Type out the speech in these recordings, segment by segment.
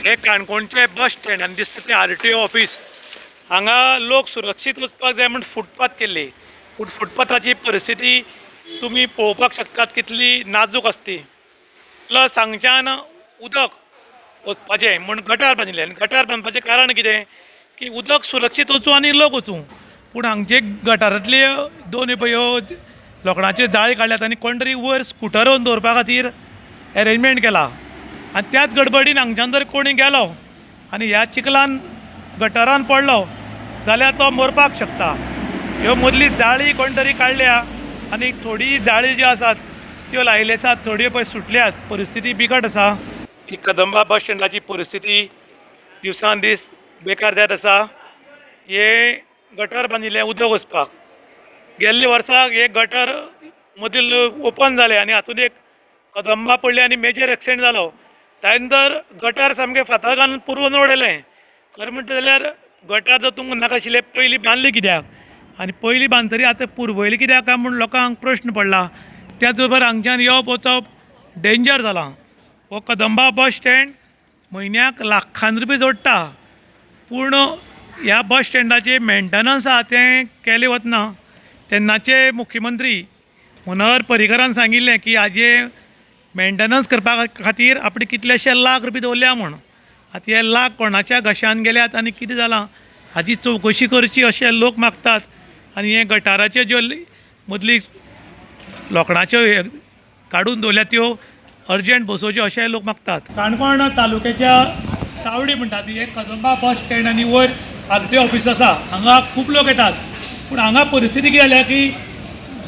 हे काणकोणचे bus stand आनी दिसता तें RTO ऑफिस हांगा लोक सुरक्षीत वचपाक जाय म्हण फुटपाथ केल्ली, पूण फुटपाथाची परिस्थिती तुमी पळोवपाक शकतात कितली नाजूक आसती. प्लस हांगच्यान उदक वचपाचें म्हण गटार बांदिल्ले आनी गटार बांदपाचें कारण कितें की उदक सुरक्षीत वचूं आनी लोक वचूं. पूण हांगचे गटारांतले दोन पळय लोखणाचे जाळी काडल्यात आनी कोण तरी वयर स्कुटर व्हरून दवरपा खातीर अरेंजमेंट केला आनी त्याच गडबडीन हांगच्यान जर कोणी गेलो आनी ह्या चिखलान गटारान पडलो जाल्यार तो मरपाक शकता. ह्यो मदली जाळी कोण तरी काडल्या आनी थोडी जाळी ज्यो आसात त्यो लायिल्ल्यो आसात, थोड्यो पळय सुटल्यात. परिस्थिती बिकट आसा. ही कदंबा बस स्टँडाची परिस्थिती दिवसान दीस बेकार जायत आसा. हे गटार बांदिल्ले उदक वचपाक. गेल्ल्या वर्साक हे गटार मदील ओपन जाले आनी हातूंत एक कदंबा पडली आनी मेजर एक्सिडेंट जालो. त्या नंतर गटार सामकें फातर घालून पुरवून उडयलें. खरें म्हणटा जाल्यार गटार जर तुमकां नाका आशिल्ले पयलीं बांदले कित्याक आनी पयलीं बांदतरी आतां पुरवयले कित्याक काय म्हूण लोकांक प्रश्न पडला. त्याच बरोबर हांगच्यान येवप वचप डेंजर जालां. हो कदंबा बस स्टँड म्हयन्याक लाखान रुपया जोडटा, पूण ह्या बस स्टँडाचें मेंटेनन्स आहा तें केलें वतना. तेन्नाचे मुख्यमंत्री मनोहर पर्रीकरान सांगिल्लें की हाजें मेंटेनन्स करपा खातीर आपणे कितलेशे लाख रुपया दवरल्या म्हूण. आतां हे लाख कोणाच्या घशान गेल्यात आनी कितें जालां हाची चवकशी करची अशें लोक मागतात. आनी हे गटाराच्यो ज्यो मदली लोखणाच्यो काडून दवरल्यात त्यो अर्जंट बसोवच्यो अशेंय लोक मागतात. काणकोण तालुक्याच्या चावडी म्हणटात ती एक कदंबा बस स्टँड आनी वयर RTO ऑफिस आसा. हांगा खूब लोक येतात, पूण हांगा परिस्थिती कितें जाल्या की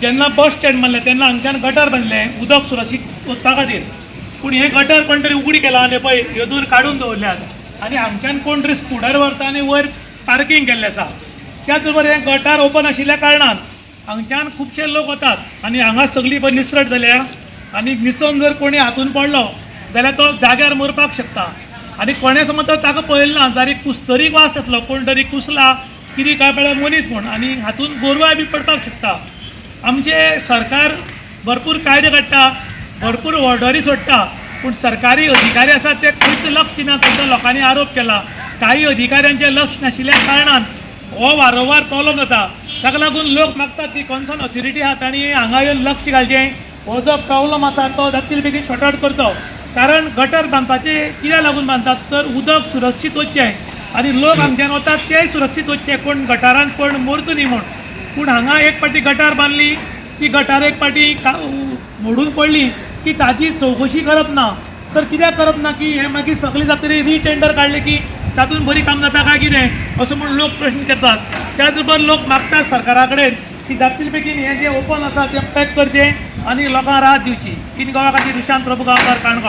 जेन्ना बस स्टँड बांदलें तेन्ना हांगच्यान गटार बांदलें उदक सुरक्षीत वचपा खातीर. पूण हे गटार कोण तरी उगडी केला आनी पळय ह्यो दूर काडून दवरल्यात आनी हांगच्यान कोण तरी स्कुटर व्हरता आनी वयर पार्किंग केल्लें आसा. त्याच बरोबर हे गटार ओपन आशिल्ल्या कारणान हांगच्यान खुबशे लोक वतात आनी हांगा सगळी पळय निसरट जाल्या आनी निसोन जर कोणी हातून पडलो जाल्यार तो जाग्यार मरपाक शकता. आनी कोणें समज जर ताका पळयलें ना जाल्यार कुस्तरीक वास येतलो, कोण तरी कुसला कितें काय पळय मनीस म्हूण आनी हातून गोरवाय बी पडपाक शकता. आमचे सरकार भरपूर कायदे काडटा, भरपूर ऑर्डरी सोडटा, पूण सरकारी अधिकारी आसात ते खंयच लक्ष दिनात. तांचो लोकांनी आरोप केला. काही अधिकाऱ्यांचें लक्ष नाशिल्ल्या कारणान हो वारंवार प्रॉब्लम जाता. ताका लागून लोक मागतात की कॉन्सर्न ऑथॉरिटी आहा तांणी हांगा येवन लक्ष घालचें. हो जो प्रॉब्लम आसा तो जाता तितले बेगीन शॉर्ट आउट करचो. कारण गटर बांदपाचें कित्याक लागून बांदतात तर उदक सुरक्षीत वचचें आनी लोक हांगच्यान वतात तेय सुरक्षीत वचचें, कोण गटारान कोण मरचो न्ही म्हूण. पूण हांगा एक पाटी गटार बांदली, ती गटार एक पाटी मोडून पडली की ताची चवकशी करप ना. तर कित्याक करप ना की हे मागीर सगळें जातकीर रिटेंडर काडले की तातूंत बरी काम जाता काय कितें असो म्हूण लोक प्रश्न करतात. त्याच बरोबर लोक मागतात सरकारा कडेन की जाता तितले बेगीन हें जें ओपन आसा तें पॅक करचें आनी लोकांक राहत दिवची. इन गोवा खातीर विशांत प्रभू गांवकार, काणकोण.